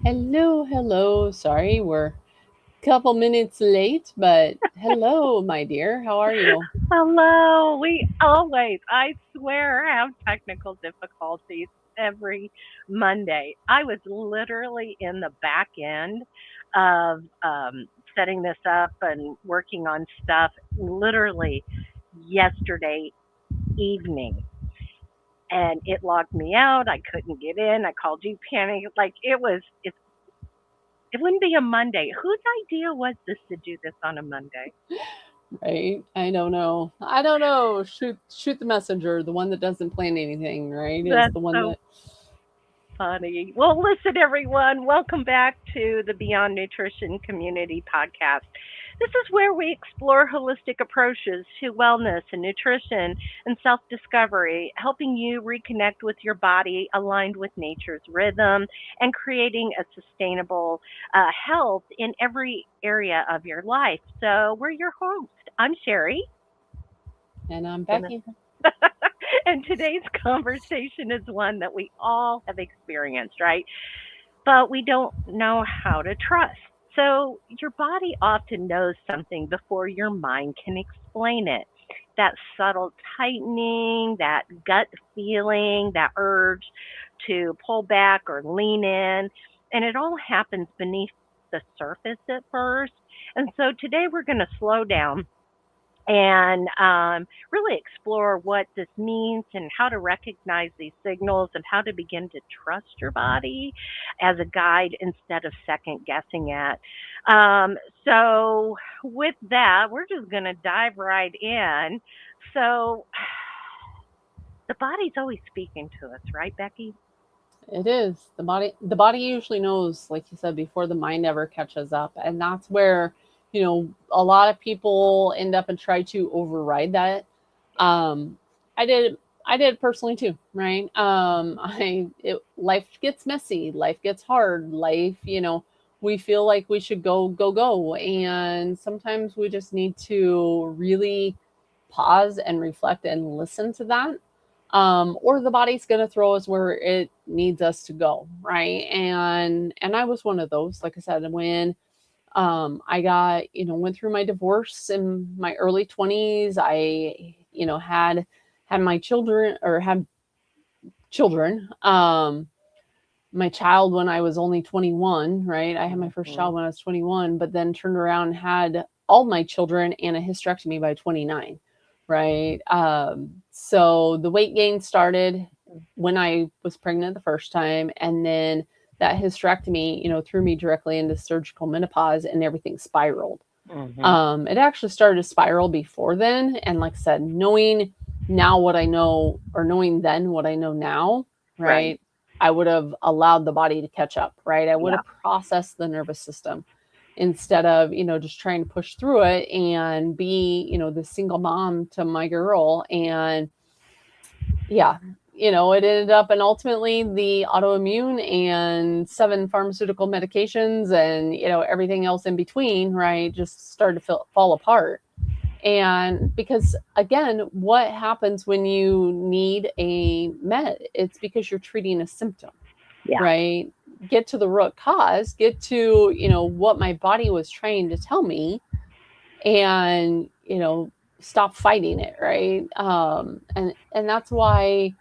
Hello, hello. Sorry, we're a couple minutes late, but hello, my dear. How are you? Hello. We always, I swear, have technical difficulties every Monday. I was literally in the back end of setting this up and working on stuff literally yesterday evening. And it logged me out. I couldn't get in. I called you panic. Like it wouldn't be a Monday. Whose idea was this to do this on a Monday? Right? I don't know. I don't know. Shoot the messenger. The one that doesn't plan anything, right? Is That's the one so that funny. Well, listen, everyone. Welcome back to the Beyond Nutrition Community podcast. This is where we explore holistic approaches to wellness and nutrition and self discovery, helping you reconnect with your body aligned with nature's rhythm and creating a sustainable health in every area of your life. So, we're your host. I'm Sherry. and I'm Gonna Becky. and today's conversation is one that we all have experienced, right? But we don't know how to trust. So your body often knows something before your mind can explain it. That subtle tightening, that gut feeling, that urge to pull back or lean in, and it all happens beneath the surface at first. And so today we're going to slow down and really explore what this means and how to recognize these signals and how to begin to trust your body as a guide instead of second guessing it. Um, so, with that, we're just going to dive right in. So, the body's always speaking to us, right, Becky? It is. The body usually knows, like you said, before the mind ever catches up. And that's where, a lot of people end up and try to override that. Um, I did I did personally too, right? Life gets messy, life gets hard, we feel like we should go, and sometimes we just need to really pause and reflect and listen to that, or the body's going to throw us where it needs us to go, right? And I was one of those, like I said, when I got, went through my divorce in my early 20s. I, had my children, or had children. My child when I was only 21, right? I had my first Hmm. child when I was 21, but then turned around and had all my children and a hysterectomy by 29, right? So the weight gain started when I was pregnant the first time, and then that hysterectomy, threw me directly into surgical menopause, and everything spiraled. Hmm. It actually started to spiral before then, and like I said, knowing now what I know, or knowing then what I know now, Right. right? I would have allowed the body to catch up, right? I would Yeah. have processed the nervous system instead of, just trying to push through it and be, the single mom to my girl. And yeah, it ended up, and ultimately the autoimmune and 7 pharmaceutical medications and, everything else in between, right, just started to fall apart. And because, again, what happens when you need a med? It's because you're treating a symptom, Yeah. right? Get to the root cause, get to, what my body was trying to tell me, and, stop fighting it, right? And that's why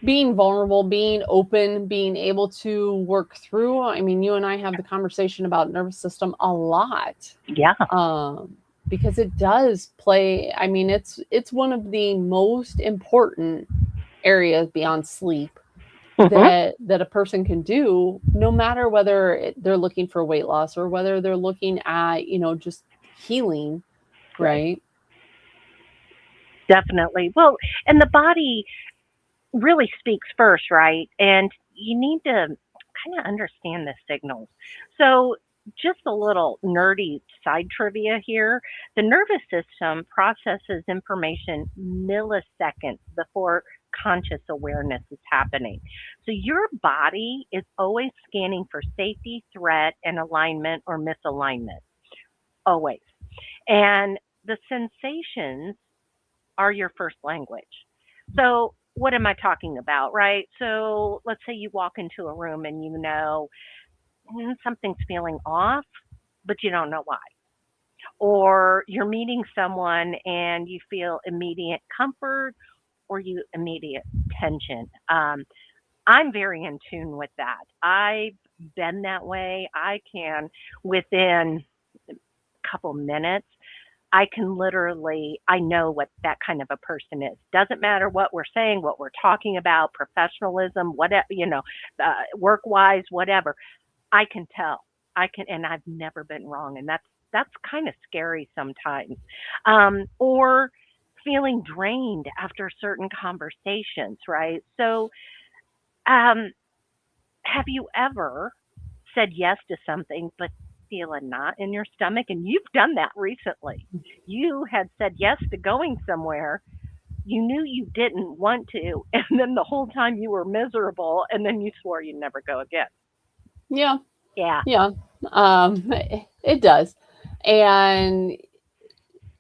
being vulnerable, being open, being able to work through. I mean, you and I have the conversation about nervous system a lot, Yeah. um, because it does play. I mean, it's one of the most important areas beyond sleep Hmm. that a person can do, no matter whether they're looking for weight loss or whether they're looking at, just healing, Right. right? Definitely. Well, and the body really speaks first, right? And you need to kind of understand the signals. So, just a little nerdy side trivia here. The nervous system processes information milliseconds before conscious awareness is happening. So, your body is always scanning for safety, threat, and alignment or misalignment, always. And the sensations are your first language. So, what am I talking about, right? So, let's say you walk into a room and you know something's feeling off, but you don't know why. Or you're meeting someone and you feel immediate comfort or you immediate tension. I'm very in tune with that. I've been that way. I can, within a couple minutes, I can literally, I know what that kind of a person is. Doesn't matter what we're saying, what we're talking about, professionalism, whatever, work wise, whatever. I can tell. I can, and I've never been wrong. And that's kind of scary sometimes. Or feeling drained after certain conversations, right? So, um, have you ever said yes to something but feel a knot in your stomach? And you've done that recently. You had said yes to going somewhere. You knew you didn't want to, and then the whole time you were miserable, and then you swore you'd never go again. Yeah. Yeah. Yeah. It does. And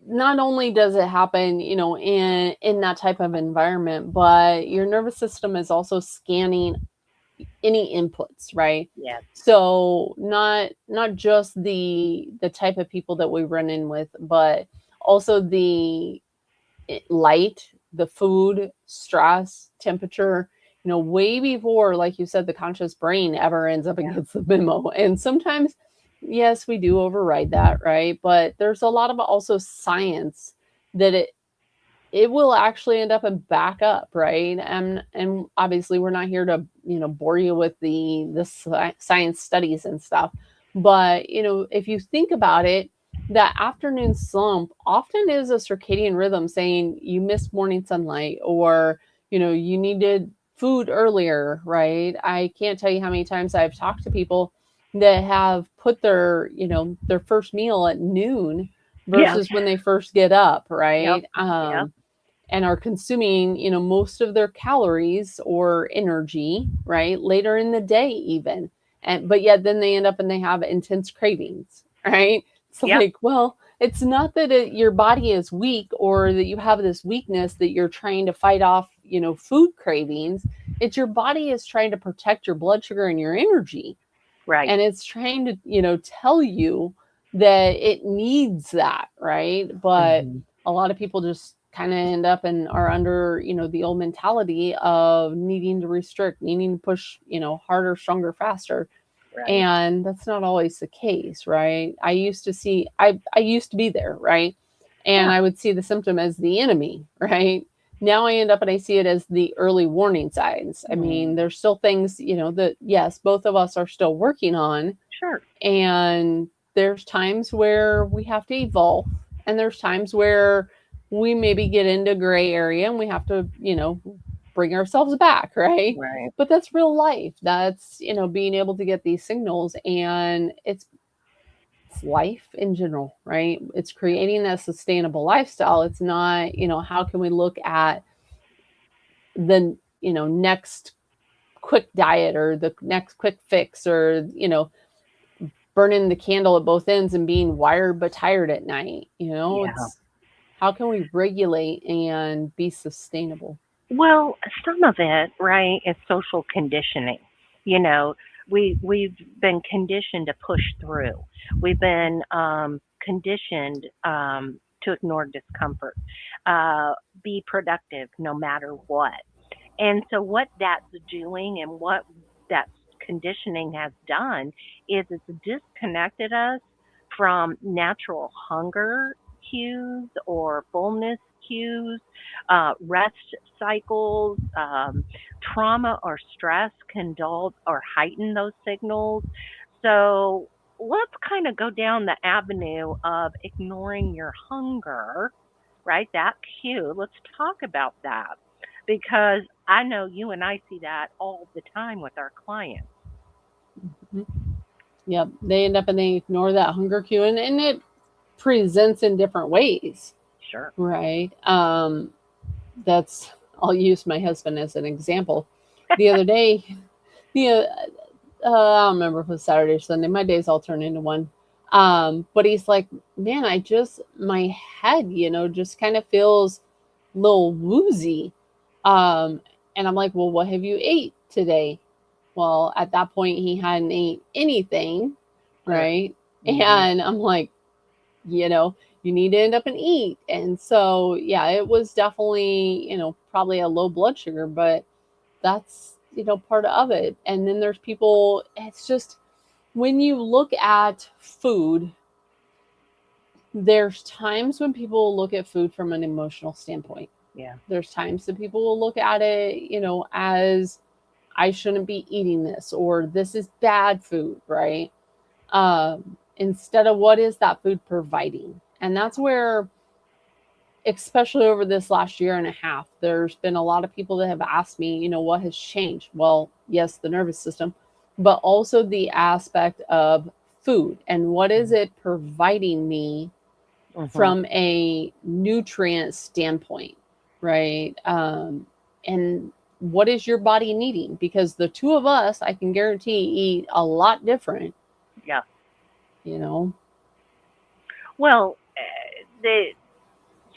not only does it happen, in that type of environment, but your nervous system is also scanning any inputs, right? Yes. So not just the type of people that we run in with, but also the light, the food, stress, temperature, way before, like you said, the conscious brain ever ends up and Yeah. gets the memo. And sometimes, yes, we do override that, right? But there's a lot of also science that it will actually end up and back up, right? And obviously we're not here to bore you with the science studies and stuff, but if you think about it, that afternoon slump often is a circadian rhythm saying you missed morning sunlight, or you needed food earlier, right? I can't tell you how many times I've talked to people that have put their first meal at noon Yeah. versus when they first get up, Yep. right? Yep. And are consuming, most of their calories or energy, right, later in the day even. But yet then they end up and they have intense cravings, right? It's Yep. like, well, it's not that your body is weak or that you have this weakness that you're trying to fight off, food cravings. It's your body is trying to protect your blood sugar and your energy. Right. And it's trying to, tell you that it needs that, right? But Hmm. a lot of people just kind of end up and are under, the old mentality of needing to restrict, needing to push, harder, stronger, faster. Right. And that's not always the case, right? I used to be there, right? And Yeah. I would see the symptom as the enemy, right? Now I end up and I see it as the early warning signs. I Hmm. mean, there's still things, that yes, both of us are still working on. Sure. And there's times where we have to evolve. And there's times where we maybe get into gray area and we have to, bring ourselves back, right? Right. But that's real life. That's, being able to get these signals, and it's life in general, right? It's creating a sustainable lifestyle. It's not, how can we look at the, next quick diet or the next quick fix, or, burning the candle at both ends and being wired but tired at night. Yeah. It's how can we regulate and be sustainable? Well, some of it, right, is social conditioning. You know, we've been conditioned to push through. We've been conditioned to ignore discomfort, be productive no matter what. And so, what that's doing and what that conditioning has done is it's disconnected us from natural hunger cues or fullness cues, rest cycles. Trauma or stress can dull or heighten those signals. So, let's kind of go down the avenue of ignoring your hunger, right? That cue. Let's talk about that because I know you and I see that all the time with our clients. Mhm. Yep. They end up and they ignore that hunger cue, and it presents in different ways, Sure. right? That's I'll use my husband as an example. The other day, the I don't remember if it was Saturday or Sunday. My days all turn into one. But he's like, man, my head, just kind of feels a little woozy. Um, and I'm like, well, what have you ate today? Well, at that point, he hadn't ate anything, right? Mm-hmm. And I'm like, you know, you need to end up and eat. And so, yeah, it was definitely, probably a low blood sugar, but that's, part of it. And then there's people, it's just when you look at food, there's times when people look at food from an emotional standpoint. Yeah. There's times that people will look at it, as I shouldn't be eating this or this is bad food, right? Instead of what is that food providing? And that's where, especially over this last year and a half, there's been a lot of people that have asked me, what has changed? Well, yes, the nervous system, but also the aspect of food and what is it providing me from a nutrient standpoint, right? And what is your body needing? Because the two of us, I can guarantee, eat a lot different. Yeah. Well,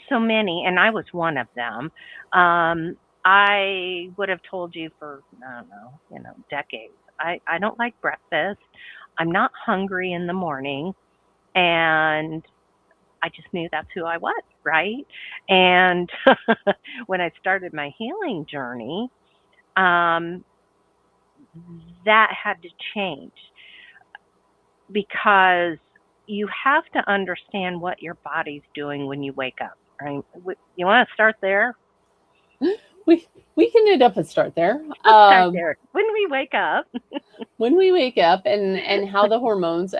so many, and I was one of them. I would have told you for, I don't know, decades. I don't like breakfast. I'm not hungry in the morning. And I just knew that's who I was, right? And when I started my healing journey, that had to change because you have to understand what your body's doing when you wake up, right? You want to start there? We can end up and start there. Start there. When we wake up. When we wake up and how the hormones,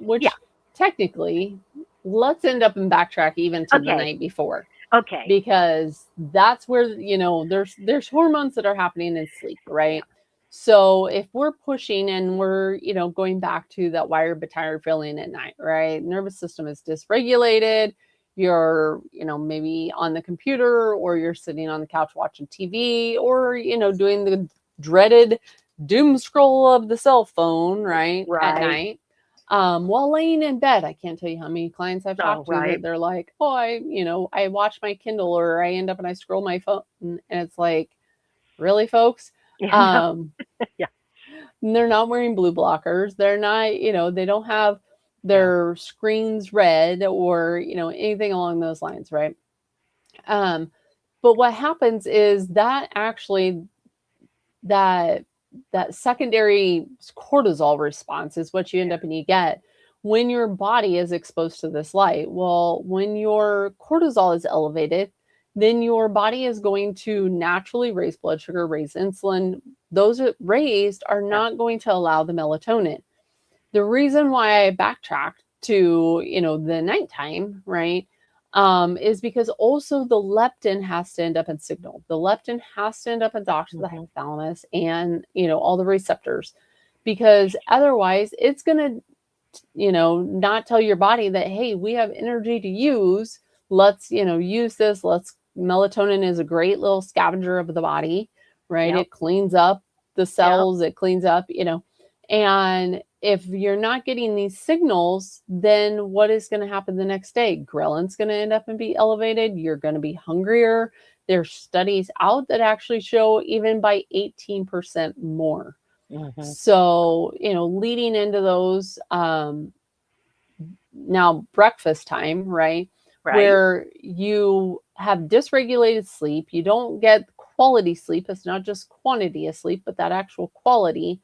which technically, let's end up and backtrack even to the night before. Okay. Because that's where, there's hormones that are happening in sleep, right? Yeah. So if we're pushing and we're, going back to that wired, tired feeling at night, right? Nervous system is dysregulated. You're, maybe on the computer or you're sitting on the couch watching TV or, doing the dreaded doom scroll of the cell phone, right? At night. While laying in bed. I can't tell you how many clients I've talked to that they're like, I watch my Kindle or I end up and I scroll my phone. And it's like, really, folks? Yeah. They're not wearing blue blockers. They're not, they don't have their screens red or, anything along those lines, right? But what happens is that actually that secondary cortisol response is what you end up and you get when your body is exposed to this light. Well, when your cortisol is elevated, then your body is going to naturally raise blood sugar, raise insulin. Those raised are not going to allow the melatonin. The reason why I backtracked to, the nighttime, right, is because also the leptin has to end up in signal. The leptin has to end up and dock to the hypothalamus and, all the receptors, because otherwise it's going to, not tell your body that, hey, we have energy to use. Let's, use this. Melatonin is a great little scavenger of the body, right? Yep. It cleans up the cells. Yep. It cleans up, and if you're not getting these signals, then what is going to happen the next day? Ghrelin's going to end up and be elevated. You're going to be hungrier. There's studies out that actually show even by 18% more. So, leading into those, now breakfast time, right? Where you have dysregulated sleep. You don't get quality sleep. It's not just quantity of sleep, but that actual quality.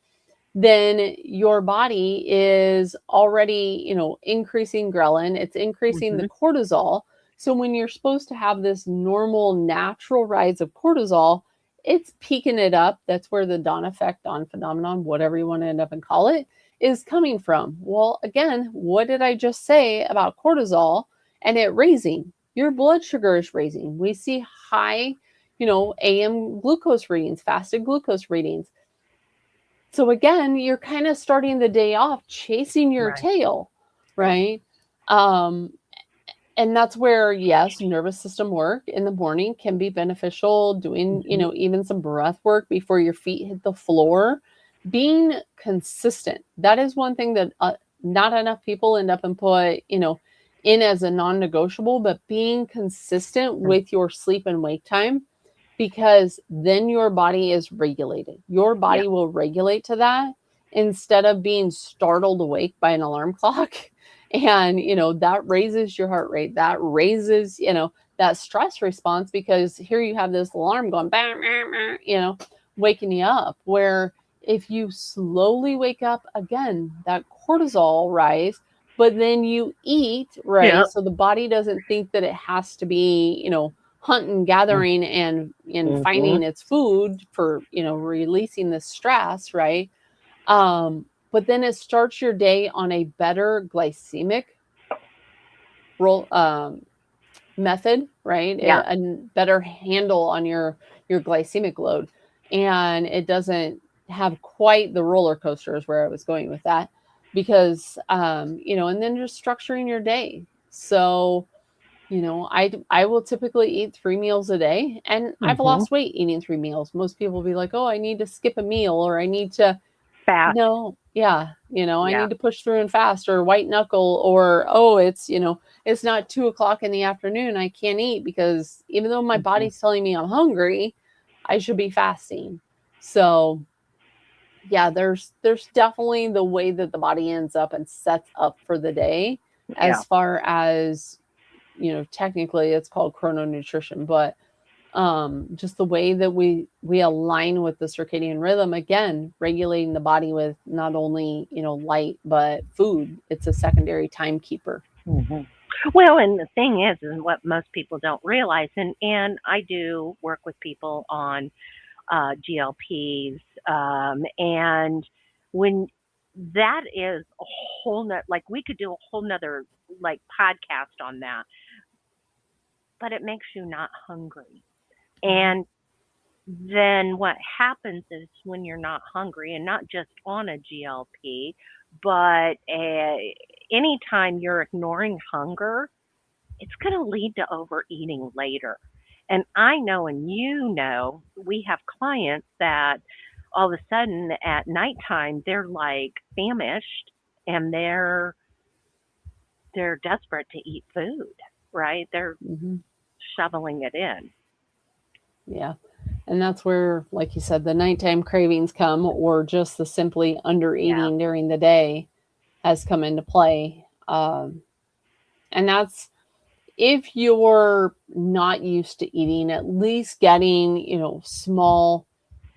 Then your body is already, increasing ghrelin. It's increasing the cortisol. So when you're supposed to have this normal, natural rise of cortisol, it's peaking it up. That's where the dawn effect, dawn phenomenon, whatever you want to end up and call it, is coming from. Well, again, what did I just say about cortisol and it raising? Your blood sugar is raising. We see high, AM glucose readings, fasted glucose readings. So again, you're kind of starting the day off chasing your tail, right? And that's where, yes, nervous system work in the morning can be beneficial. Doing, even some breath work before your feet hit the floor. Being consistent. That is one thing that not enough people end up and put, in as a non-negotiable, but being consistent with your sleep and wake time. because then your body is regulated. Your Yeah. body will regulate to that instead of being startled awake by an alarm clock. And, that raises your heart rate. That raises, that stress response because here you have this alarm going, bam, bam, bam, waking you up. Where if you slowly wake up again, that cortisol rise, but then you eat, Yeah. right? So the body doesn't think that it has to be, hunting, gathering, and Mm-hmm. finding its food for, releasing the stress, right? But then it starts your day on a better glycemic roll method, right? Yeah. A better handle on your glycemic load, and it doesn't have quite the roller coasters where I was going with that, because and then just structuring your day. So I will typically eat 3 meals a day, and I've Mm-hmm. lost weight eating 3 meals. Most people will be like, "Oh, I need to skip a meal, or I need to." Fast. No, yeah, I Yeah. need to push through and fast, or white knuckle, or oh, it's not 2 o'clock in the afternoon. I can't eat because even though my Mm-hmm. body's telling me I'm hungry, I should be fasting. So yeah, there's definitely the way that the body ends up and sets up for the day, Yeah. as far as technically it's called chrononutrition, but just the way that we align with the circadian rhythm, again regulating the body with not only light but food. It's a secondary timekeeper. Mm-hmm. Well, and the thing is what most people don't realize, and I do work with people on GLPs, and when that is a whole nother, like we could do a whole nother like podcast on that, but it makes you not hungry. And then what happens is when you're not hungry, and not just on a GLP, but anytime you're ignoring hunger, it's going to lead to overeating later. And I know, and we have clients that all of a sudden at nighttime they're like famished, and they're desperate to eat food, right? They're Mm-hmm. shoveling it in. Yeah, and that's where, like you said, the nighttime cravings come, or just the simply under Yeah. eating during the day has come into play. And that's if you're not used to eating, at least getting small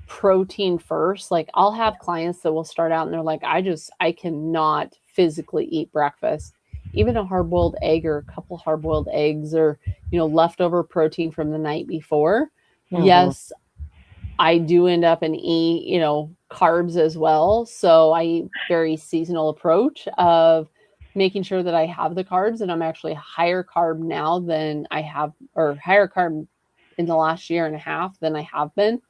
protein first. Like, I'll have clients that will start out and they're like, I cannot physically eat breakfast. Even a hard boiled egg, or a couple hard boiled eggs, or leftover protein from the night before. Hmm. Yes, I do end up and eat carbs as well. So I eat very seasonal approach of making sure that I have the carbs, and I'm actually higher carb now than I have, or higher carb in the last year and a half than I have been,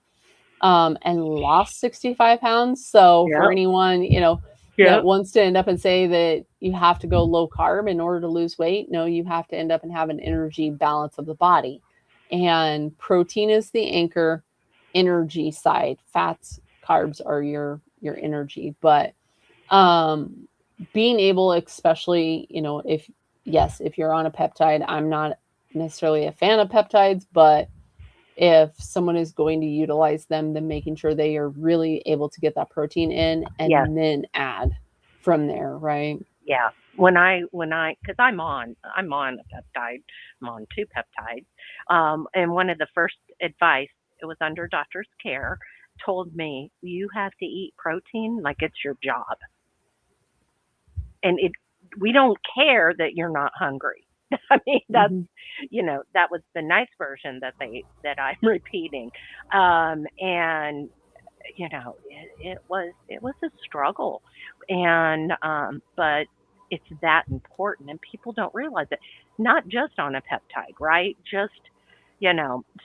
and lost 65 pounds. So for Yep. anyone, that Yep. wants to end up and say that you have to go low carb in order to lose weight, no, you have to end up and have an energy balance of the body. And protein is the anchor, energy side. Fats, carbs are your energy. But um being able, especially, if yes, if you're on a peptide, I'm not necessarily a fan of peptides, but if someone is going to utilize them, then making sure they are really able to get that protein in Yes. and then add from there, right? Yeah. Because I'm on a peptide, I'm on two peptides, and one of the first advice, it was under doctor's care, told me you have to eat protein like it's your job, and we don't care that you're not hungry. I mean, Mm-hmm. that was the nice version that I'm repeating, and it was a struggle, and but it's that important, and people don't realize it. Not just on a peptide, right?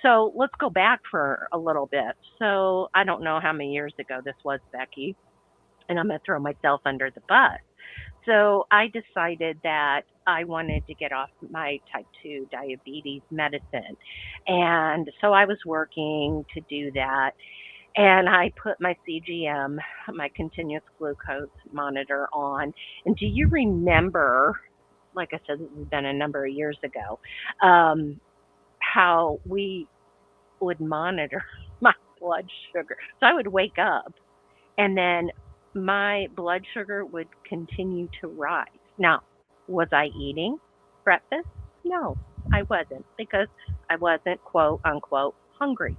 So let's go back for a little bit. So I don't know how many years ago this was, Becky, and I'm going to throw myself under the bus. So I decided that I wanted to get off my type 2 diabetes medicine. And so I was working to do that, and I put my CGM, my continuous glucose monitor on. And do you remember, like I said, this has been a number of years ago, how we would monitor my blood sugar. So I would wake up and then my blood sugar would continue to rise. Now, was I eating breakfast? No, I wasn't because I wasn't quote unquote hungry.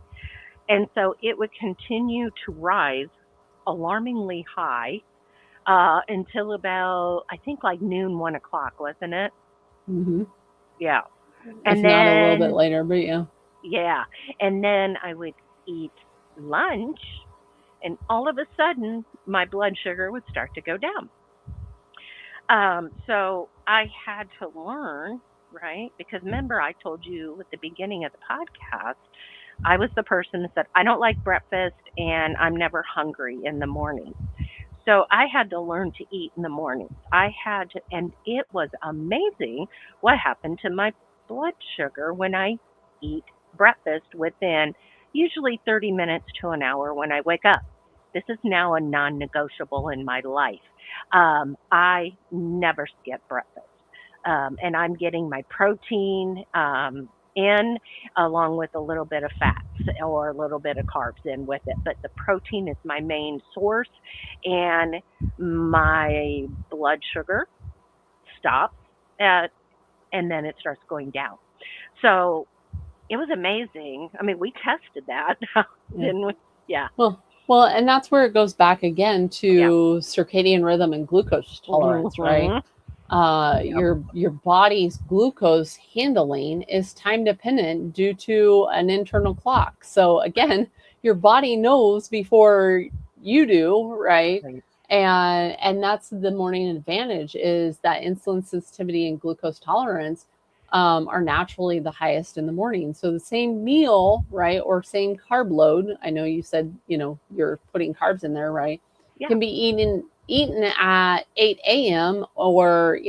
And so it would continue to rise alarmingly high until about, I think, like noon, 1 o'clock, wasn't it? Hmm. Yeah. If And not a little bit then, later, but yeah. yeah. And then I would eat lunch, and all of a sudden, my blood sugar would start to go down. So I had to learn, right? Because remember, I told you at the beginning of the podcast, I was the person that said, I don't like breakfast and I'm never hungry in the morning. So I had to learn to eat in the mornings. I had to, and it was amazing what happened to my blood sugar when I eat breakfast within usually 30 minutes to an hour when I wake up. This is now a non negotiable in my life. I never skip breakfast. And I'm getting my protein in along with a little bit of fats or a little bit of carbs in with it. But the protein is my main source, and my blood sugar stops at, and then it starts going down. So it was amazing. I mean, we tested that, Yeah. didn't we? Yeah, Well, and that's where it goes back again yeah. to circadian rhythm and glucose tolerance, right? Hmm. Yep. Your body's glucose handling is time dependent due to an internal clock. So again, your body knows before you do, right? Right. And that's the morning advantage is that insulin sensitivity and glucose tolerance are naturally the highest in the morning. So the same meal, right, or same carb load. I know you said you're putting carbs in there, right? Yeah. Can be eaten at 8 a.m. or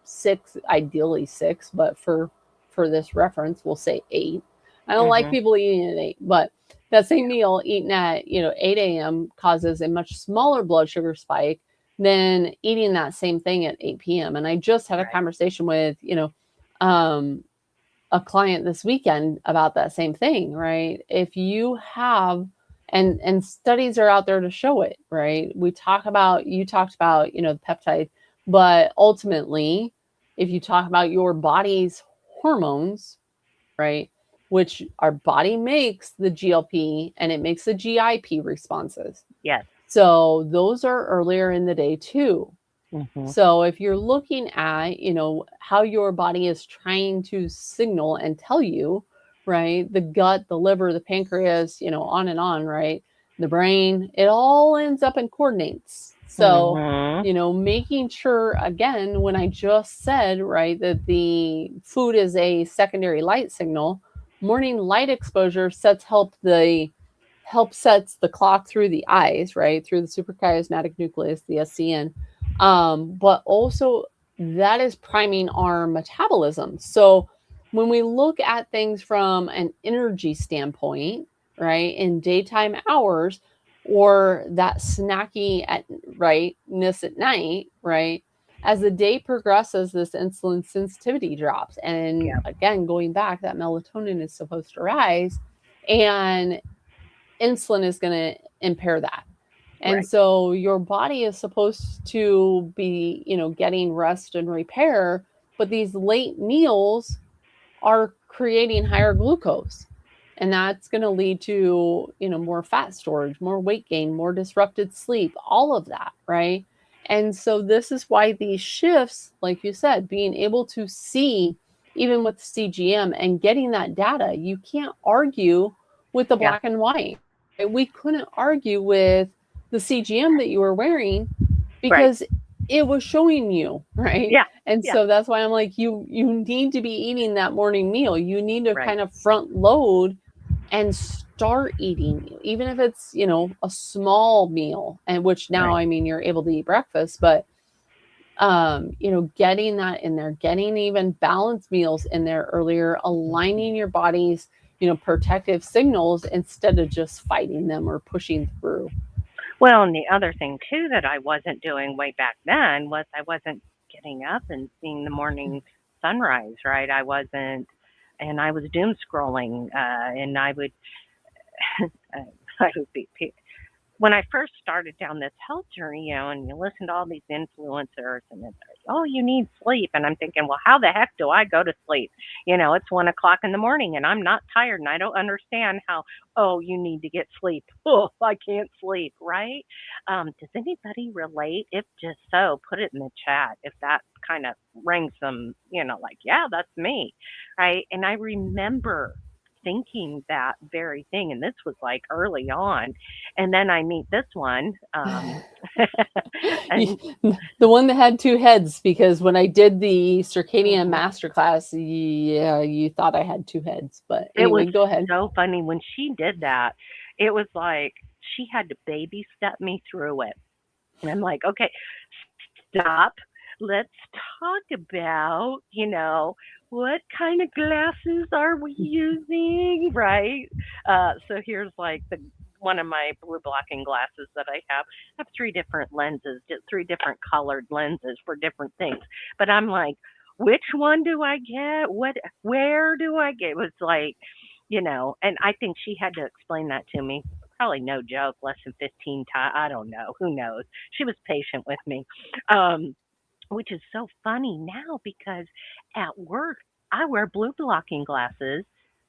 6, ideally 6, but for this reference, we'll say 8. I don't like Hmm. people eating at 8, but that same meal eaten at 8 a.m. causes a much smaller blood sugar spike than eating that same thing at 8 p.m. And I just had a Right. conversation with um, a client this weekend about that same thing, right? If you have and studies are out there to show it, right? You talked about, the peptide, but ultimately, if you talk about your body's hormones, right, which our body makes the GLP and it makes the GIP responses. Yes. So those are earlier in the day too. Hmm. So if you're looking at, how your body is trying to signal and tell you, right, the gut, the liver, the pancreas, on and on, right, the brain, it all ends up in coordinates. So, Hmm. making sure, again, when I just said, right, that the food is a secondary light signal, morning light exposure sets the clock through the eyes, right, through the suprachiasmatic nucleus, the SCN, but also that is priming our metabolism. So when we look at things from an energy standpoint, right, in daytime hours, or that snacky at rightness at night, right, as the day progresses, this insulin sensitivity drops. And Yeah. again, going back, that melatonin is supposed to rise, and insulin is going to impair that. And Right. so your body is supposed to be, getting rest and repair, but these late meals are creating higher glucose. And that's going to lead to, more fat storage, more weight gain, more disrupted sleep, all of that, right? And so this is why these shifts, like you said, being able to see even with CGM and getting that data, you can't argue with the Yeah. black and white. Right? We couldn't argue with the CGM that you were wearing Right. because it was showing you, right? Yeah. And Yeah. so that's why I'm like, you need to be eating that morning meal. You need to Right. kind of front load and start eating, even if it's, a small meal, and which now, Right. I mean, you're able to eat breakfast, but getting that in there, getting even balanced meals in there earlier, aligning your body's, protective signals instead of just fighting them or pushing through. Well, and the other thing too that I wasn't doing way back then was I wasn't getting up and seeing the morning sunrise, right? I wasn't. and I was doom scrolling, and I would, I would be, when I first started down this health journey, and you listen to all these influencers and it's like, oh, you need sleep. And I'm thinking, well, how the heck do I go to sleep? It's 1 o'clock in the morning and I'm not tired and I don't understand how, oh, you need to get sleep. Oh, I can't sleep, right? Does anybody relate? If just so, put it in the chat if that kind of rings some, like, yeah, that's me, right? And I remember thinking that very thing. And this was like early on. And then I meet this one. And The one that had two heads, because when I did the Circadian masterclass, yeah, you thought I had two heads. But it was anyway, go ahead. so funny when she did that. It was like she had to baby step me through it. And I'm like, okay, stop. Let's talk about, what kind of glasses are we using, right? So here's like one of my blue blocking glasses that I have. I have three different lenses, three different colored lenses for different things. But I'm like, which one do I get? Where do I get? It was like, and I think she had to explain that to me. Probably no joke, less than 15 times. I don't know. Who knows? She was patient with me. Which is so funny now because at work, I wear blue blocking glasses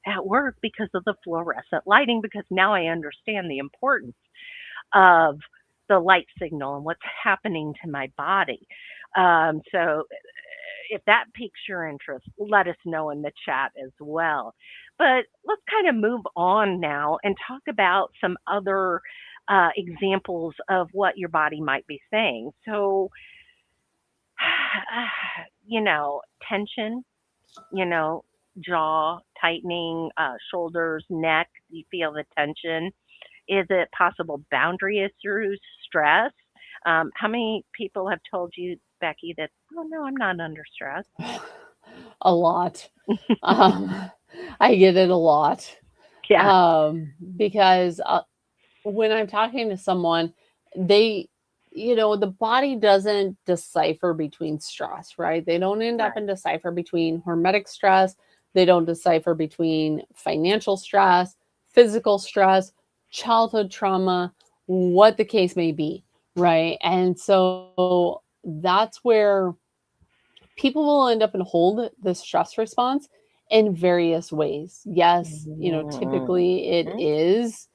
at work because of the fluorescent lighting, because now I understand the importance of the light signal and what's happening to my body. So if that piques your interest, let us know in the chat as well. But let's kind of move on now and talk about some other examples of what your body might be saying. So, tension, jaw tightening, shoulders, neck, you feel the tension. Is it possible boundary issues, stress? How many people have told you, Becky, that, oh, no, I'm not under stress? A lot. I get it a lot. Yeah. Because when I'm talking to someone, they, the body doesn't decipher between stress, right? They don't end up Right. and decipher between hormetic stress. They don't decipher between financial stress, physical stress, childhood trauma, what the case may be, right? And so that's where people will end up and hold the stress response in various ways. Yes, typically it Mhm. is,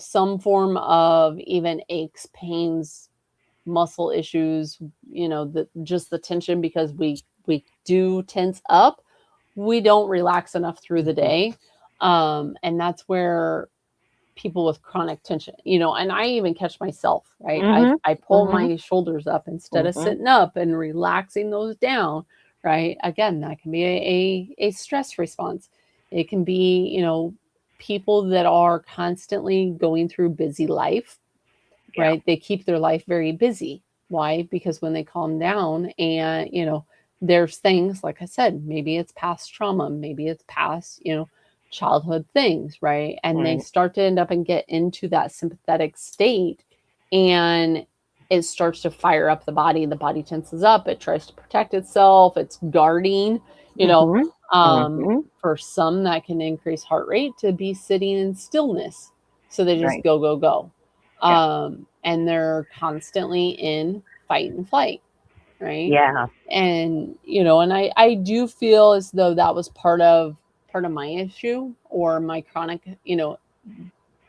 some form of even aches, pains, muscle issues, just the tension, because we do tense up. We don't relax enough through the day. And that's where people with chronic tension, and I even catch myself, right? Mhm. I pull Mhm. my shoulders up instead of Mhm. sitting up and relaxing those down, right? Again, that can be a stress response. It can be, people that are constantly going through busy life, Yeah. right? They keep their life very busy. Why? Because when they calm down and, there's things, like I said, maybe it's past trauma, maybe it's past, childhood things, right? And they Right. start to end up and get into that sympathetic state, and it starts to fire up the body. The body tenses up, it tries to protect itself, it's guarding, you know. Mhm. Mhm. For some, that can increase heart rate to be sitting in stillness. So they just Right. go, go, go. Yeah. And they're constantly in fight and flight, right? Yeah. And and I do feel as though that was part of my issue, or my chronic,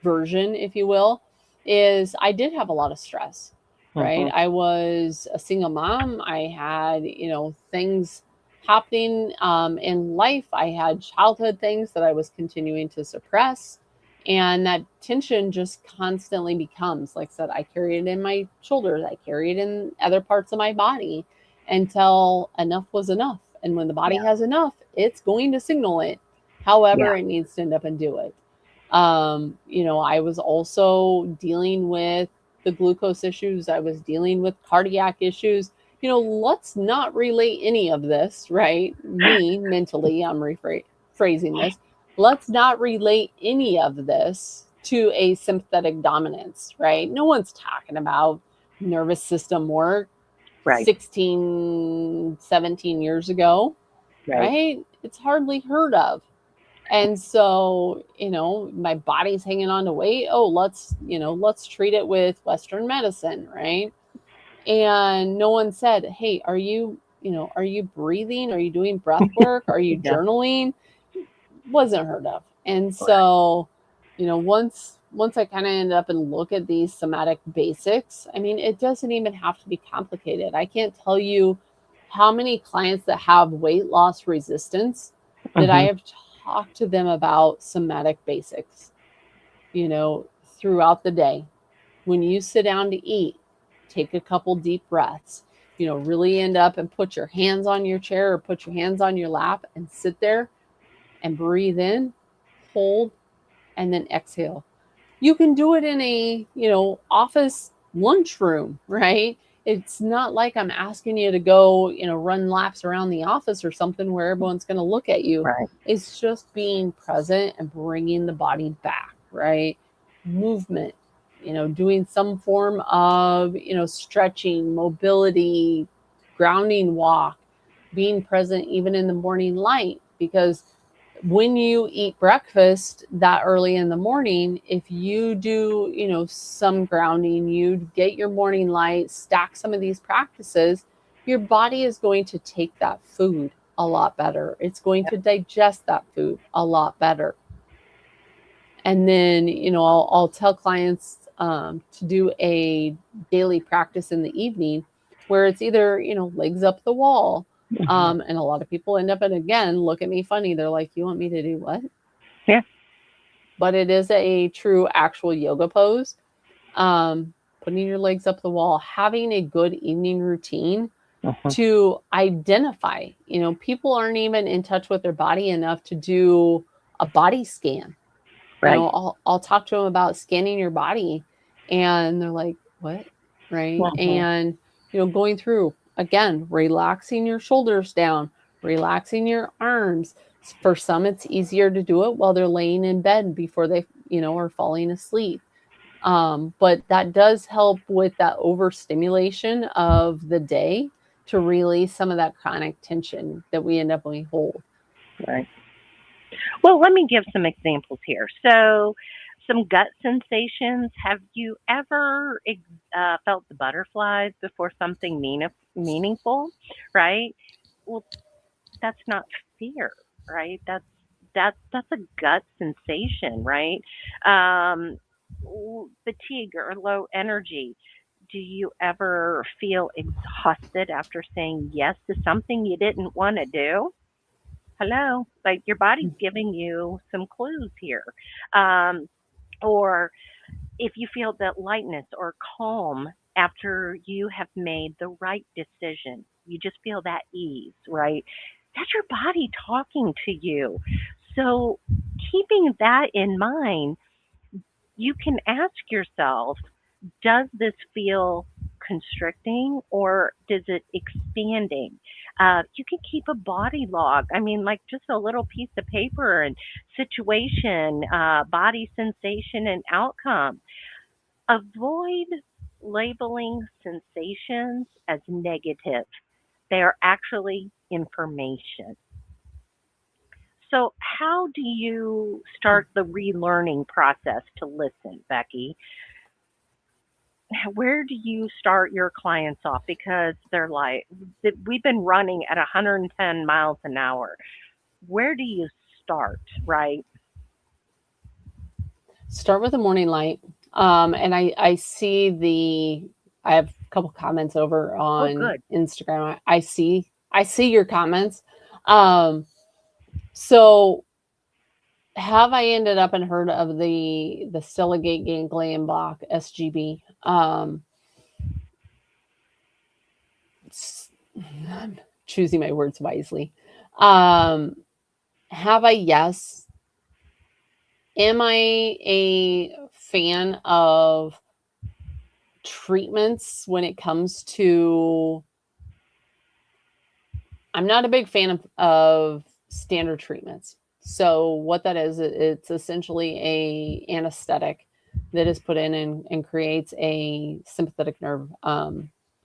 version, if you will, is I did have a lot of stress, right? Mhm. I was a single mom. I had, things happening in life. I had childhood things that I was continuing to suppress. And that tension just constantly becomes, like I said, I carry it in my shoulders, I carry it in other parts of my body until enough was enough. And when the body Yeah. has enough, it's going to signal it Yeah. however it needs to end up and do it. I was also dealing with the glucose issues. I was dealing with cardiac issues. Let's not relate any of this, right? Me mentally, I'm rephrasing this. Let's not relate any of this to a sympathetic dominance, right? No one's talking about nervous system work Right. 16, 17 years ago, Right. right? it's hardly heard of. And so, my body's hanging on to weight. Oh, let's treat it with Western medicine, right? And no one said, hey, are you breathing? Are you doing breath work? Are you Yeah. journaling? Wasn't heard of. And Right. so, once I kind of end up and look at these somatic basics, I mean, it doesn't even have to be complicated. I can't tell you how many clients that have weight loss resistance that I Hmm. have talked to them about somatic basics, you know, throughout the day. When you sit down to eat, take a couple deep breaths, really end up and put your hands on your chair or put your hands on your lap and sit there and breathe in, hold, and then exhale. You can do it in a, office lunchroom, right? It's not like I'm asking you to go, run laps around the office or something where everyone's going to look at you. Right. It's just being present and bringing the body back, right? Movement, doing some form of, stretching, mobility, grounding walk, being present even in the morning light, because when you eat breakfast that early in the morning, if you do, some grounding, you get your morning light, stack some of these practices, your body is going to take that food a lot better. It's going to digest that food a lot better. And then, I'll tell clients to do a daily practice in the evening where it's either, legs up the wall. Hmm. And a lot of people end up and again look at me funny. They're like, you want me to do what? Yeah. But it is a true actual yoga pose. Putting your legs up the wall, having a good evening routine Hmm. to identify, people aren't even in touch with their body enough to do a body scan. Right. I'll talk to them about scanning your body and they're like, what? Right. Hmm. And, going through again, relaxing your shoulders down, relaxing your arms. For some, it's easier to do it while they're laying in bed before they, are falling asleep. But that does help with that overstimulation of the day to release some of that chronic tension that we end up we hold. Right. Well, let me give some examples here. So, some gut sensations. Have you ever felt the butterflies before something meaningful? Right. Well, that's not fear, right? That's a gut sensation, right? Um, Fatigue or low energy. Do you ever feel exhausted after saying yes to something you didn't want to do? Hello, like your body's giving you some clues here. Um, or if you feel that lightness or calm after you have made the right decision, you just feel that ease, right? That's your body talking to you. So, keeping that in mind, you can ask yourself, does this feel constricting or does it expanding? You can keep a body log. I mean, like just a little piece of paper and situation, body sensation, and outcome. Avoid labeling sensations as negative. They are actually information. So, how do you start the relearning process to listen, Becky? Where do you start your clients off? Because they're like, we've been running at 110 miles an hour. Where do you start, right? Start with the morning light. And I see I have a couple comments over Oh, on good. Instagram. I see your comments. Um, so have I ended up and heard of the Stelligate ganglion block, SGB? I'm choosing my words wisely. Um, have I? Yes. Am I a fan of treatments when it comes to? I'm not a big fan of standard treatments. So what that is, it's essentially a anesthetic that is put in and creates a sympathetic nerve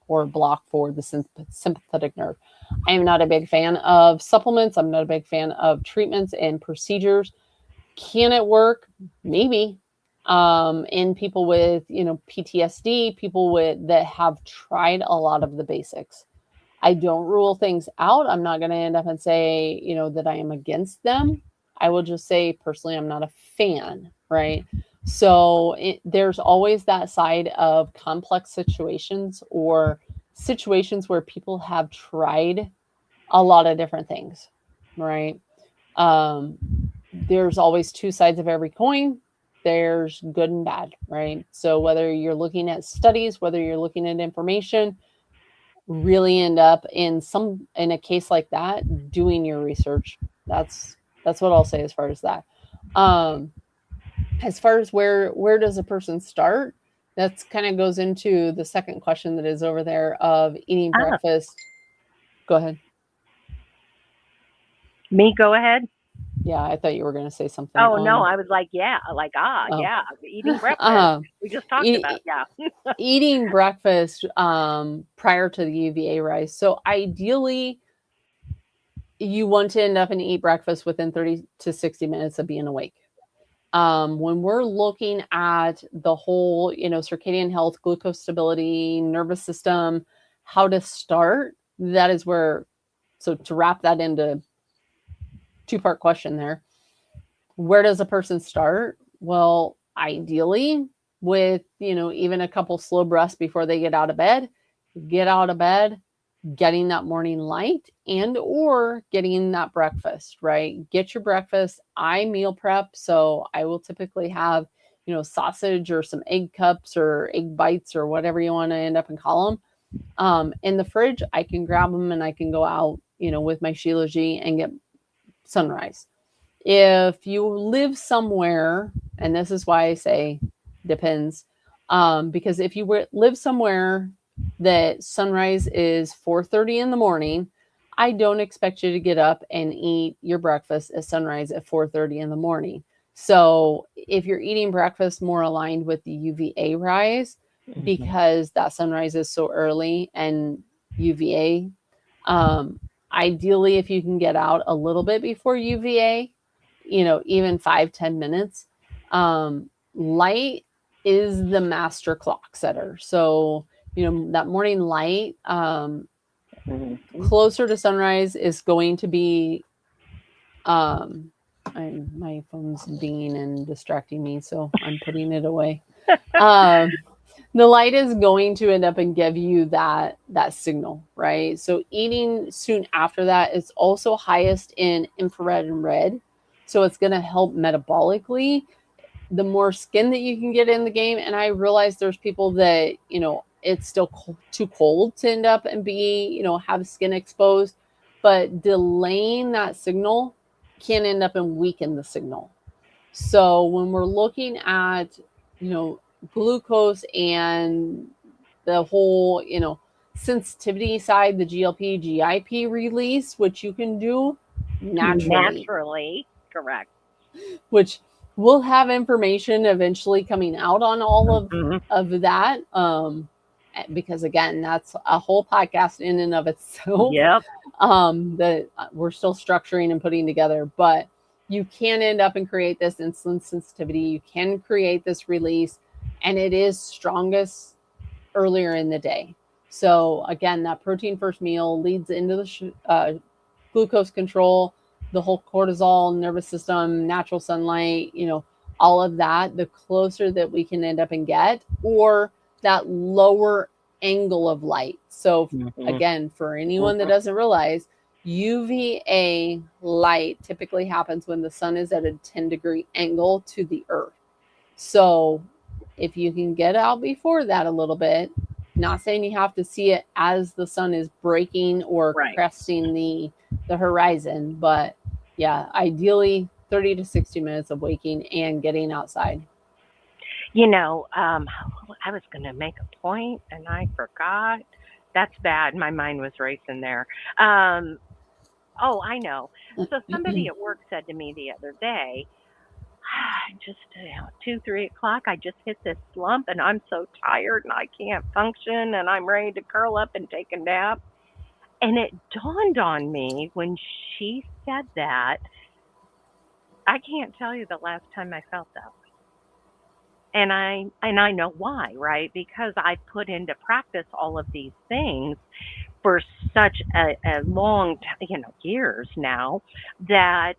or block for the sympathetic nerve. I am not a big fan of supplements. I'm not a big fan of treatments and procedures. Can it work? Maybe. In people with, PTSD, people that have tried a lot of the basics. I don't rule things out. I'm not going to end up and say, that I am against them. I will just say personally, I'm not a fan, right? So there's always that side of complex situations or situations where people have tried a lot of different things, right? Um, there's always two sides of every coin. There's good and bad, right? So whether you're looking at studies, whether you're looking at information, really end up in a case like that doing your research. That's what I'll say as far as that. Um, as far as where does a person start? That's kind of goes into the second question that is over there of eating Ah, breakfast. Go ahead. me go ahead. Yeah, I thought you were going to say something. Oh no, I was like, yeah, Oh, yeah, eating breakfast. uh, We just talked about, eat, yeah. eating breakfast prior to the UVA rise. So ideally, you want to end up and eat breakfast within 30 to 60 minutes of being awake. When we're looking at the whole, circadian health, glucose stability, nervous system, how to start, that is where, so to wrap that into two-part question there, where does a person start? Well, ideally, with, even a couple slow breaths before they get out of bed, getting that morning light and or getting that breakfast, right? Get your breakfast. I meal prep, so I will typically have, sausage or some egg cups or egg bites or whatever you want to end up and call them. In the fridge, I can grab them and I can go out, with my Sheila G and get sunrise. If you live somewhere, and this is why I say depends, because if you live somewhere that sunrise is 4:30 in the morning, I don't expect you to get up and eat your breakfast at sunrise at 4:30 in the morning. So if you're eating breakfast more aligned with the UVA rise, Mhm. because that sunrise is so early and UVA, um, ideally if you can get out a little bit before UVA, even 5-10 minutes, light is the master clock setter. So that morning light, Mhm. closer to sunrise is going to be, my phone's dinging and distracting me, so I'm putting it away. um, the light is going to end up and give you that signal, right? So eating soon after that is also highest in infrared and red, so it's going to help metabolically. The more skin that you can get in the game, and I realize there's people that it's still too cold to end up and be have skin exposed, but delaying that signal can end up and weaken the signal. So when we're looking at, you know, glucose and the whole, sensitivity side, the GLP, GIP release, which you can do naturally, Naturally, correct. which we'll have information eventually coming out on all Mhm. of that. Because again, that's a whole podcast in and of itself, Yep. that we're still structuring and putting together. But you can end up and create this insulin sensitivity. You can create this release, and it is strongest earlier in the day. So again, that protein first meal leads into the glucose control, the whole cortisol, nervous system, natural sunlight, all of that. The closer that we can end up and get, or that lower angle of light. So Mhm. again, for anyone that Mhm. doesn't realize, UVA light typically happens when the sun is at a 10-degree angle to the earth. So if you can get out before that a little bit, not saying you have to see it as the sun is breaking or Right. cresting the horizon, but yeah, ideally 30 to 60 minutes of waking and getting outside. You know, I was going to make a point and I forgot. That's bad. My mind was racing there. Um, oh, I know. So somebody at work said to me the other day, just 2, 3 o'clock, I just hit this slump and I'm so tired and I can't function and I'm ready to curl up and take a nap. And it dawned on me when she said that, I can't tell you the last time I felt that. And I know why, right? Because I put into practice all of these things for such a long years now, that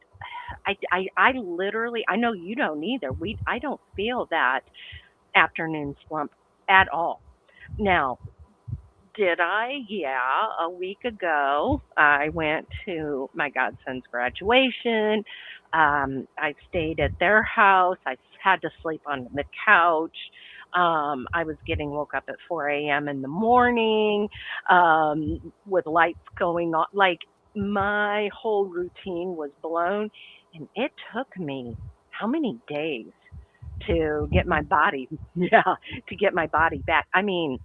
I literally, I know you don't either. I don't feel that afternoon slump at all. Now, did I? Yeah, a week ago, I went to my godson's graduation. I stayed at their house. I had to sleep on the couch. I was getting woke up at 4 a.m. in the morning, with lights going on. Like, my whole routine was blown. And it took me how many days to get my body, yeah, to get my body back. I mean,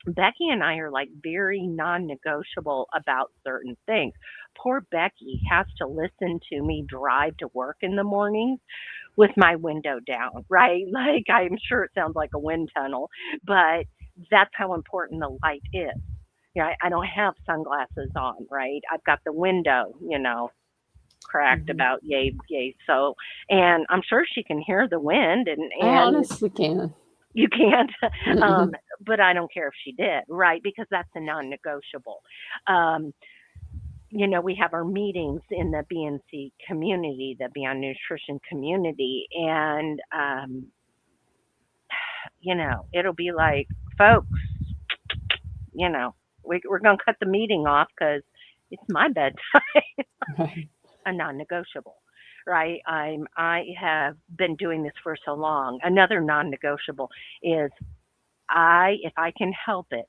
Becky and I are like very non negotiable about certain things. Poor Becky has to listen to me drive to work in the mornings with my window down, right? Like, I'm sure it sounds like a wind tunnel, but that's how important the light is. Yeah, I don't have sunglasses on, right? I've got the window, cracked Mhm. about yay so, and I'm sure she can hear the wind, I and honestly can. you can't, um, Mhm. but I don't care if she did, right? Because that's a non-negotiable. Um, we have our meetings in the BNC community, the Beyond Nutrition community, and it'll be like, folks, we're going to cut the meeting off because it's my bedtime. Right. A non-negotiable, right? I have been doing this for so long. Another non-negotiable is, if I can help it,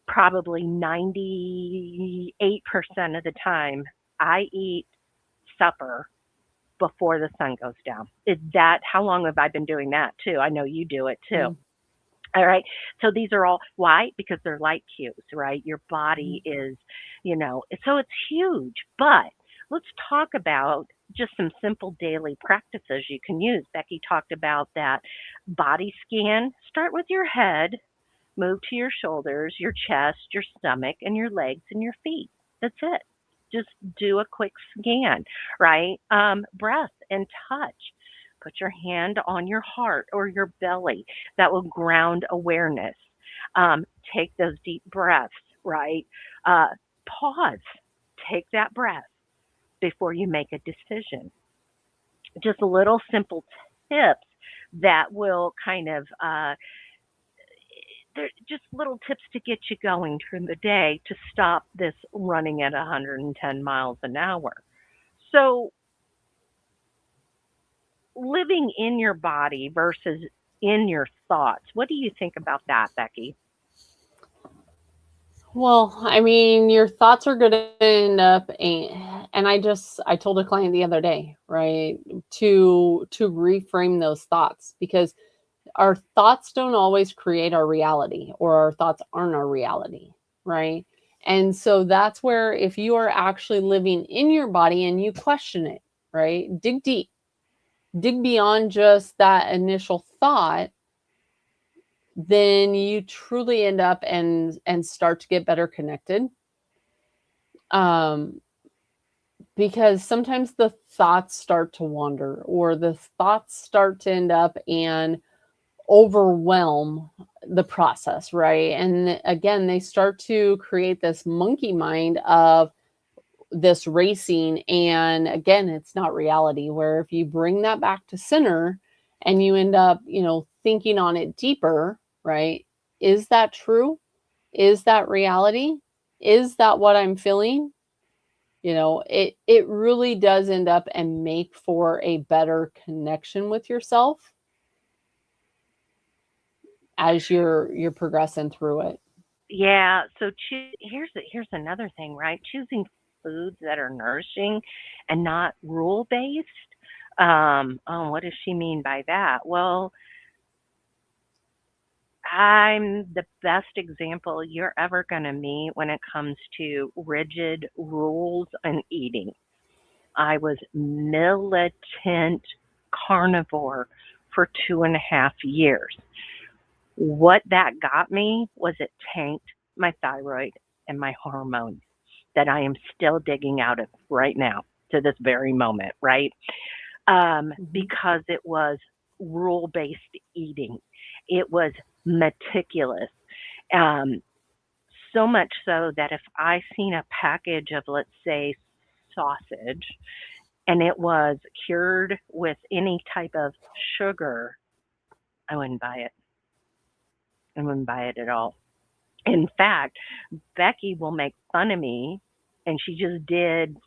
probably 98% of the time, I eat supper before the sun goes down. Is that how long have I been doing that too? I know you do it too. Mm. All right. So these are all why? Because they're light cues, right? Your body Mhm. is, so it's huge. But let's talk about just some simple daily practices you can use. Becky talked about that body scan. Start with your head, move to your shoulders, your chest, your stomach, and your legs and your feet. That's it. Just do a quick scan, right? Breath and touch. Put your hand on your heart or your belly. That will ground awareness. Um, Take those deep breaths, right? Uh, Pause. Take that breath before you make a decision. Just little simple tips that will kind of they're just little tips to get you going through the day to stop this running at 110 miles an hour. So, living in your body versus in your thoughts. What do you think about that, Becky? Well, I mean, your thoughts are going to end up, and I told a client the other day, right, to reframe those thoughts, because our thoughts don't always create our reality, or our thoughts aren't our reality, right? And so that's where, if you are actually living in your body and you question it, right, dig deep, dig beyond just that initial thought, then you truly end up and start to get better connected. um because sometimes the thoughts start to wander, or the thoughts start to end up and overwhelm the process, right? And again, they start to create this monkey mind of this racing, and again, it's not reality. Where if you bring that back to center and you end up, thinking on it deeper, right? Is that true? Is that reality? Is that what I'm feeling? It really does end up and make for a better connection with yourself as you're progressing through it. Yeah, so here's another thing, right? Choosing foods that are nourishing and not rule based. What does she mean by that? Well, I'm the best example you're ever going to meet when it comes to rigid rules and eating. I was militant carnivore for 2.5 years. What that got me was it tanked my thyroid and my hormones that I am still digging out of right now to this very moment, right? Mhm. Because it was rule based eating, it was meticulous. Um, so much so that if I seen a package of, let's say, sausage and it was cured with any type of sugar, I wouldn't buy it. I wouldn't buy it at all. In fact, Becky will make fun of me, and she just did,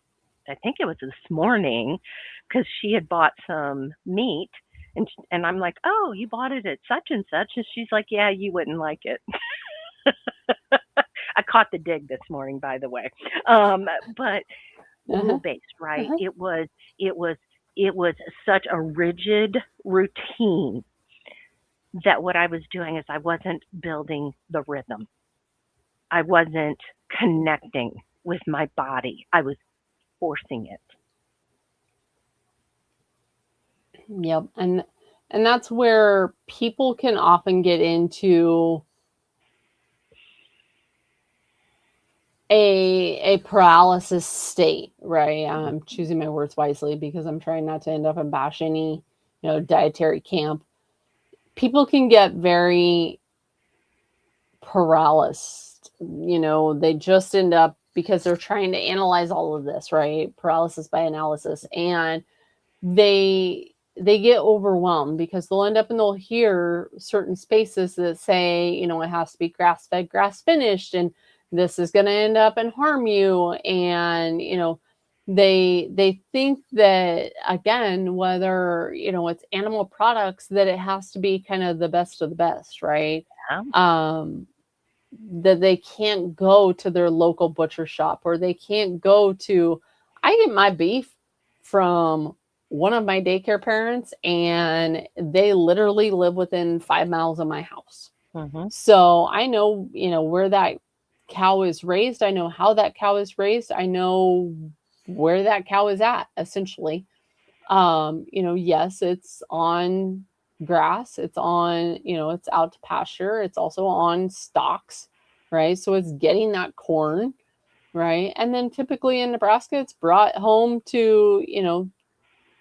I think it was this morning, because she had bought some meat. And I'm like, oh, you bought it at such and such. And she's like, yeah, you wouldn't like it. I caught the dig this morning, by the way. But rule Uh-huh. based, right? Uh-huh. It was, it was such a rigid routine that what I was doing is I wasn't building the rhythm. I wasn't connecting with my body. I was forcing it. Yep. And that's where people can often get into a paralysis state, right? I'm choosing my words wisely because I'm trying not to end up in bash any, dietary camp. People can get very paralyzed. They just end up because they're trying to analyze all of this, right? Paralysis by analysis. And they get overwhelmed because they'll end up and they'll hear certain spaces that say, it has to be grass fed, grass finished, and this is going to end up and harm you. And they think that, again, whether it's animal products, that it has to be kind of the best of the best, right? Yeah. um that they can't go to their local butcher shop, or they can't go to, I get my beef from one of my daycare parents, and they literally live within 5 miles of my house. Mm-hmm. So I know, where that cow is raised. I know how that cow is raised. I know where that cow is at, essentially. Yes, it's on grass, it's on, it's out to pasture, it's also on stalks, right? So it's getting that corn, right? And then typically in Nebraska, it's brought home to,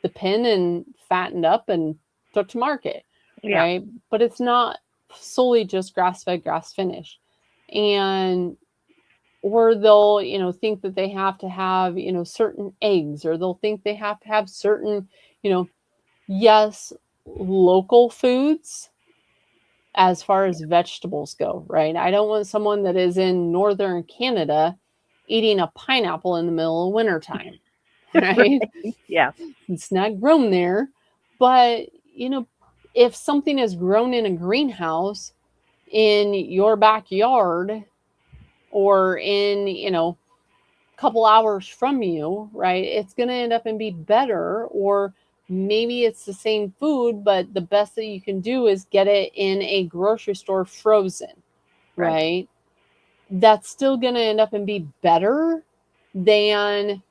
the pen and fattened up and took to market, Yeah. right? But it's not solely just grass fed, grass finished. And or they'll, think that they have to have, certain eggs, or they'll think they have to have certain, you know, yes, local foods as far as vegetables go, right? I don't want someone that is in northern Canada eating a pineapple in the middle of wintertime, right? Right. Yeah. It's not grown there. But, if something is grown in a greenhouse in your backyard, or in, couple hours from you, right? It's going to end up and be better. Or maybe it's the same food, but the best that you can do is get it in a grocery store frozen, Right. right? That's still going to end up and be better than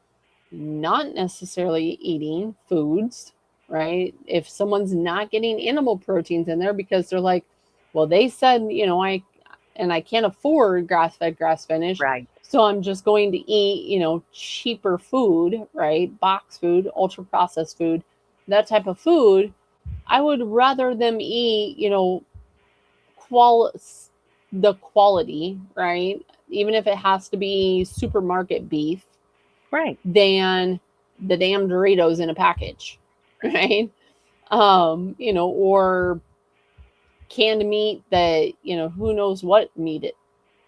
not necessarily eating foods, right? If someone's not getting animal proteins in there because they're like, well, they said, I can't afford grass fed, grass finished. Right. So I'm just going to eat, cheaper food, right? Box food, ultra processed food, that type of food. I would rather them eat, qual the quality, right? Even if it has to be supermarket beef, Right. than the damn Doritos in a package, right? Or canned meat that, who knows what meat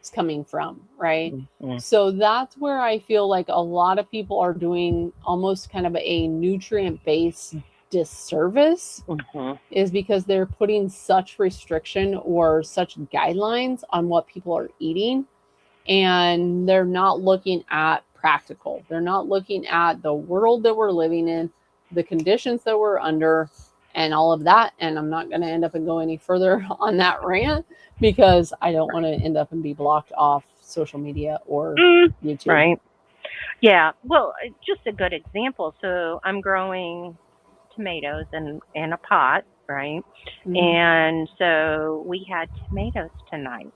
it's coming from, right? Mm-hmm. So that's where I feel like a lot of people are doing almost kind of a nutrient based disservice, Mm-hmm. is because they're putting such restriction or such guidelines on what people are eating, and they're not looking at practical. They're not looking at the world that we're living in, the conditions that we're under, and all of that. And I'm not going to end up and go any further on that rant because I don't want to end up and be blocked off social media or Mm, YouTube. right. Yeah. Well, just a good example. So I'm growing tomatoes in a pot, right? Mm-hmm. And so we had tomatoes tonight.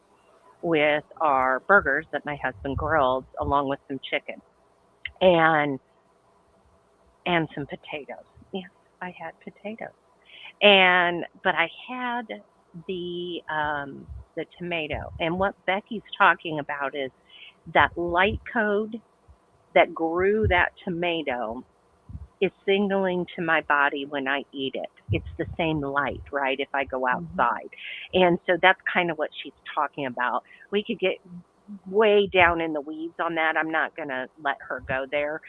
with our burgers that my husband grilled, along with some chicken and some potatoes. Yes, I had potatoes. But I had the tomato. And what Becky's talking about is that light code that grew that tomato is signaling to my body when I eat it. It's the same light, right? If I go Mhm. outside. And so that's kind of what she's talking about. We could get way down in the weeds on that. I'm not going to let her go there.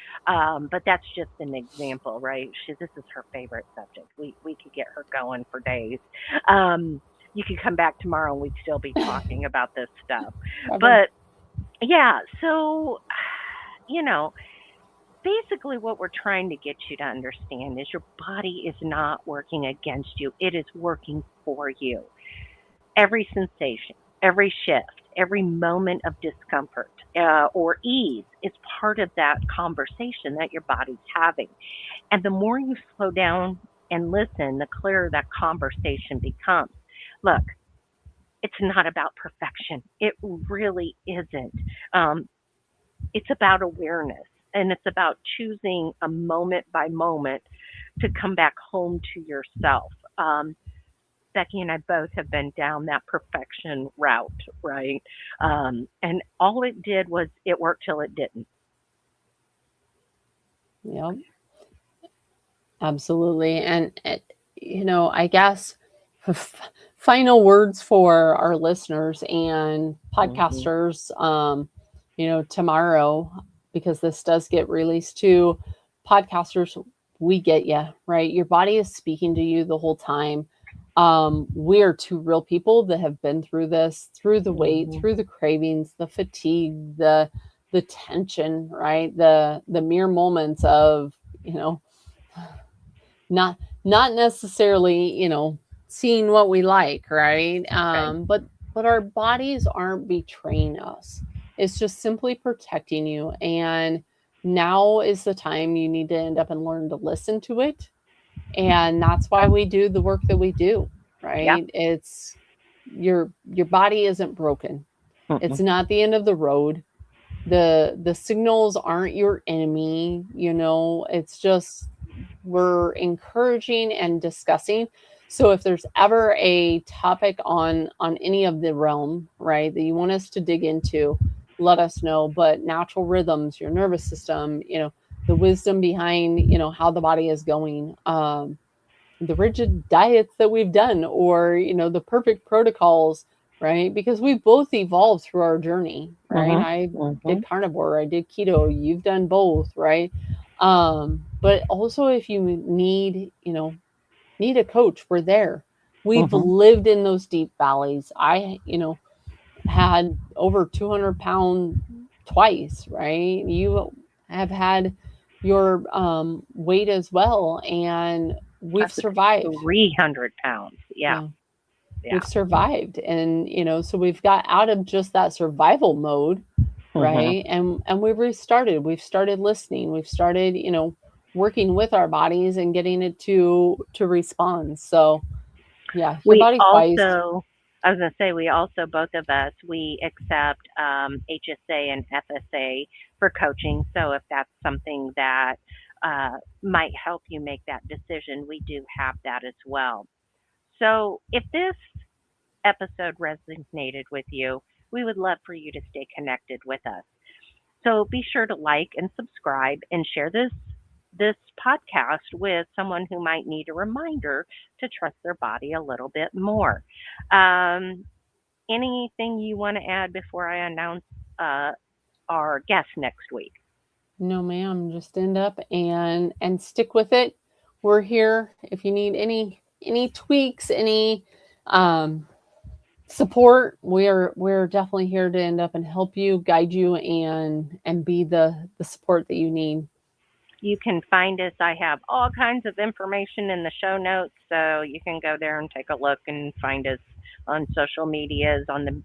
But that's just an example, right? This is her favorite subject. We could get her going for days. Um, you could come back tomorrow and we'd still be talking about this stuff. Probably. But yeah, so, you know, basically what we're trying to get you to understand is your body is not working against you, it is working for you. Every sensation, every shift, every moment of discomfort or ease is part of that conversation that your body's having. And the more you slow down and listen, the clearer that conversation becomes. Look, it's not about perfection. It really isn't. Um, it's about awareness, and it's about choosing a moment by moment to come back home to yourself. Becky and I both have been down that perfection route, right? And all it did was it worked till it didn't. Yep, absolutely. And I guess final words for our listeners and Hmm. podcasters, tomorrow, because this does get released to podcasters, we get you, right? Your body is speaking to you the whole time. We are two real people that have been through this, through the weight, Hmm. through the cravings, the fatigue, the tension, right? The mere moments of, you know, not not necessarily, seeing what we like, right? Right. But our bodies aren't betraying us. It's just simply protecting you. And now is the time you need to end up and learn to listen to it. And that's why we do the work that we do, Yeah. right? It's your body isn't broken. It's Mm-mm. not the end of the road. The signals aren't your enemy. It's just we're encouraging and discussing. So if there's ever a topic on any of the realm, right, that you want us to dig into, let us know. But natural rhythms, your nervous system, the wisdom behind, how the body is going, the rigid diets that we've done, or the perfect protocols, right? Because we've both evolved through our journey, right? Hmm. I Hmm. did carnivore, I did keto, you've done both, right? But also, if you need a coach, we're there. We've Hmm. lived in those deep valleys. I had over 200 pound twice, right? You have had your weight as well, and I we've was survived. 300 pounds. Yeah. Yeah, Yeah. we've survived. And so we've got out of just that survival mode, Hmm. right? And we've restarted. We've started listening. We've started, working with our bodies and getting it to respond. So yeah, your We body's wise. also, I was going to say, we also, both of us, we accept HSA and FSA for coaching. So if that's something that might help you make that decision, we do have that as well. So if this episode resonated with you, we would love for you to stay connected with us. So be sure to like and subscribe and share this podcast with someone who might need a reminder to trust their body a little bit more. Um, Anything you want to add before I announce uh, our guest next week? No, ma'am. Just end up and stick with it. We're here if you need any tweaks, any um, support. We're definitely here to end up and help you, guide you, and be the support that you need. You can find us. I have all kinds of information in the show notes, so you can go there and take a look and find us on social medias, on the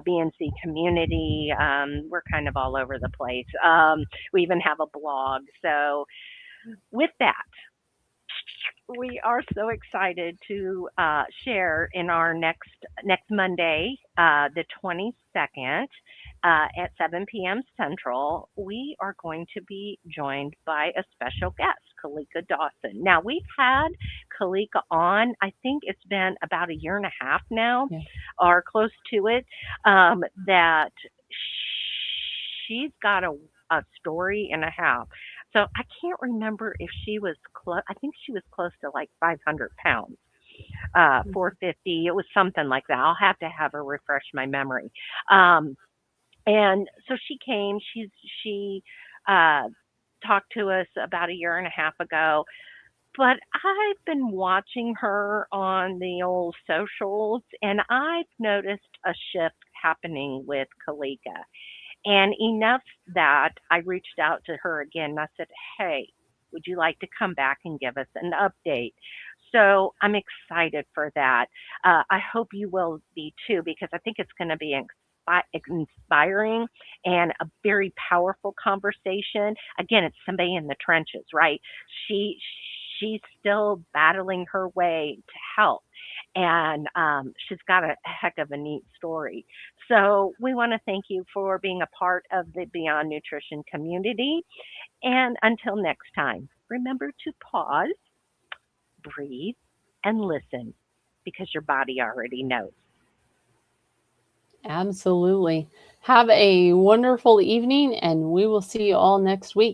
BNC community. We're kind of all over the place. We even have a blog. So, with that, We are so excited to share in our next Monday, the 22nd, at 7 p.m. Central. We are going to be joined by a special guest, Kalika Dawson. Now we've had Kalika on. I think it's been about a year and a half now, Yeah. or close to it. That she's got a story and a half. So I can't remember if she was close. I think she was close to like 500 pounds, Mhm. 450. It was something like that. I'll have her refresh my memory. Um, and so she came. She uh, talked to us about a year and a half ago. But I've been watching her on the old socials, and I've noticed a shift happening with Kalika. And enough that I reached out to her again and I said, "Hey, would you like to come back and give us an update?" So I'm excited for that. I hope you will be too, because I think it's going to be inspiring and a very powerful conversation. Again, it's somebody in the trenches, right? She she's still battling her way to health, and she's got a heck of a neat story. So we want to thank you for being a part of the Beyond Nutrition community. And until next time, remember to pause, breathe, and listen, because your body already knows. Absolutely. Have a wonderful evening, and we will see you all next week.